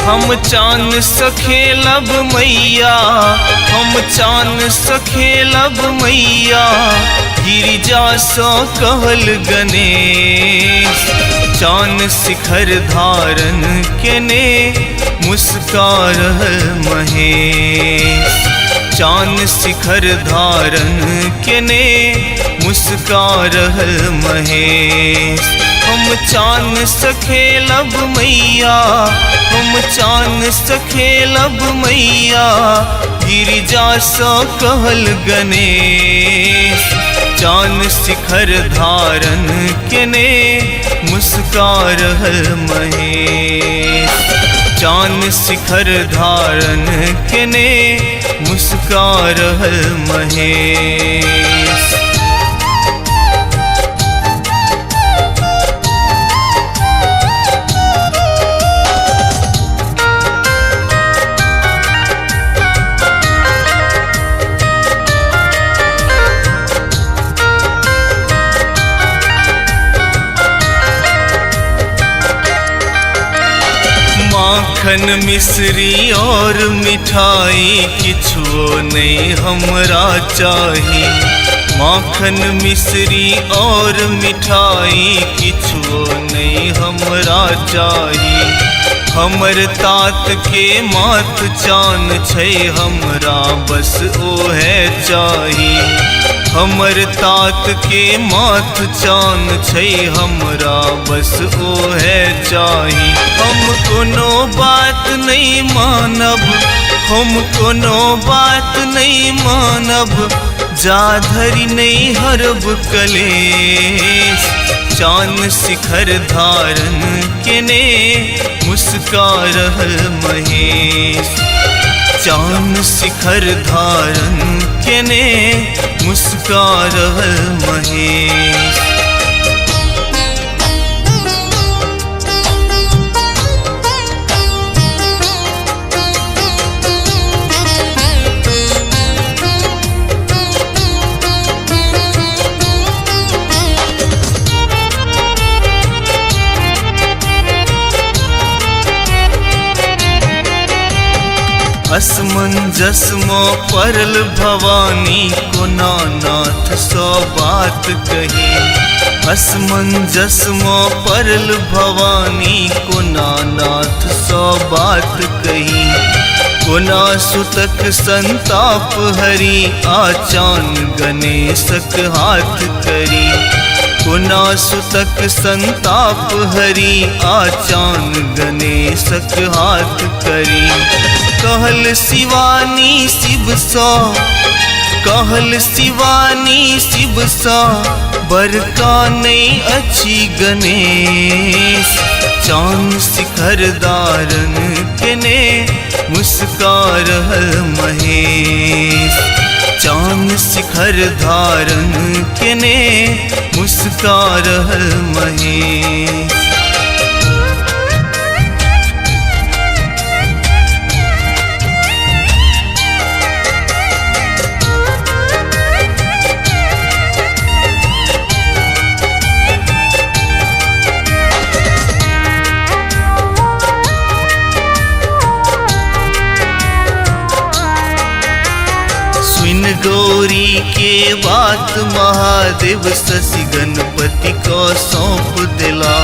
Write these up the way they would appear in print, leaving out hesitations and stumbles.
हम चान सखेलब मैया, हम चान सखेलब मैया, गिरिजा सो कहल गणेश। चान शिखर धारण केने मुस्कार महेश। चान शिखर धारण केने मुस्कार महेश। हम चान सखेलब मैया, हम चान सखेलब मैया, गिरिजा सो कहल गणेश। चान शिखर धारण केने मुस्कार महेश। चान शिखर धारण केने मुस्कार महेश। माखन मिश्री और मिठाई किछुओ नहीं हमरा चाही। माखन मिश्री और मिठाई किछुओ नहीं हमरा चाही। हमर तात के माथ चान छै हमरा बस ओहे चाही। हमर तात के माथ चान छै हमरा बस ओहे चाही। हम कोनो बात नहीं मानब, हम कोनो बात नहीं मानब, जाधरि नहीं हरब कलेश। चान शिखर धारण केने मुस्कार महेश। चान शिखर धारण केने मुस्कार महेश। असमंजस में पड़ल भवानी कोना नाथ सौ बात कही। असमंजस में पड़ल भवानी कोना नाथ सौ बात कही। कोना सुतक संताप हरि आचान गणेशक हाथ करी। कोना सुतक संताप हरि आचान गणेशक हाथ करी। कहल शिवानी शिव सौ, कहल शिवानी शिव सौ, बरका नहीं अच्छी गणेश। चान शिखर धारण केने मुस्कार महेश। चान शिखर धारण केने मुस्कार महेश। गौरी के बात महादेव शशि गणपति को सौंप दिला।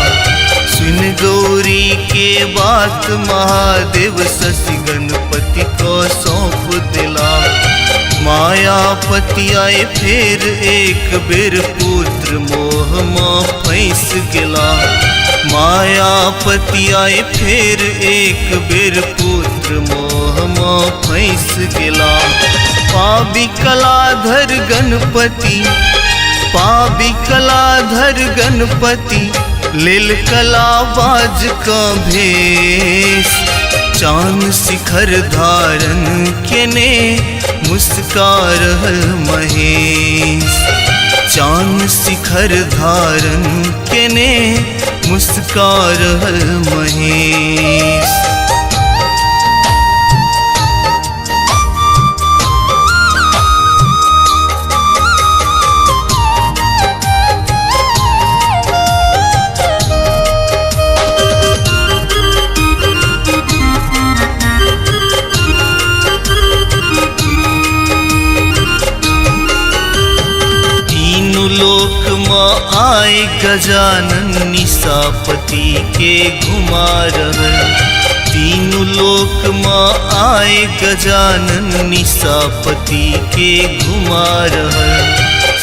सुन गौरी के बात महादेव शशि गणपति को सौंप दिला। मायापति आए फिर एक बेर पुत्र मोह में फंस गेला। मायापति आए फिर एक बेर पुत्र मोह में फंस गेला। पाबी कलाधर गणपति, पाबी कलाधर गणपति, लेल कलाबाज का भेष। चान शिखर धारण केने मुस्कार महेश। चान शिखर धारण केने मुस्कार महेश। आए गजानन निशापति के घुमा रहल। तीनों लोक माँ आए गजानन निशापति के घुमा रहल।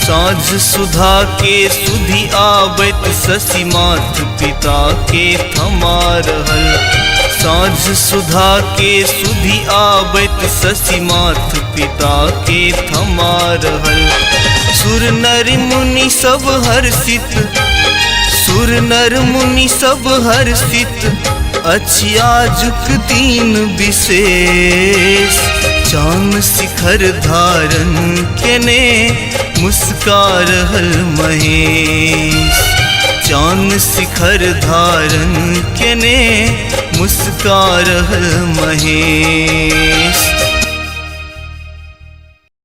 साँझ सुधा के सुधि आबैत शशि माथ पिता के थमा रहल। साँझ सुधा के सुधि आबैत शशि माथ पिता के थमा रहल। सुर नर मुनि सब हर्षित, सुर नर मुनि सब हर्षित, अछियाजुक दीन विशेष। चान शिखर धारण केने मुस्का रहल महेश। चान शिखर धारण केने मुस्का रहल महेश।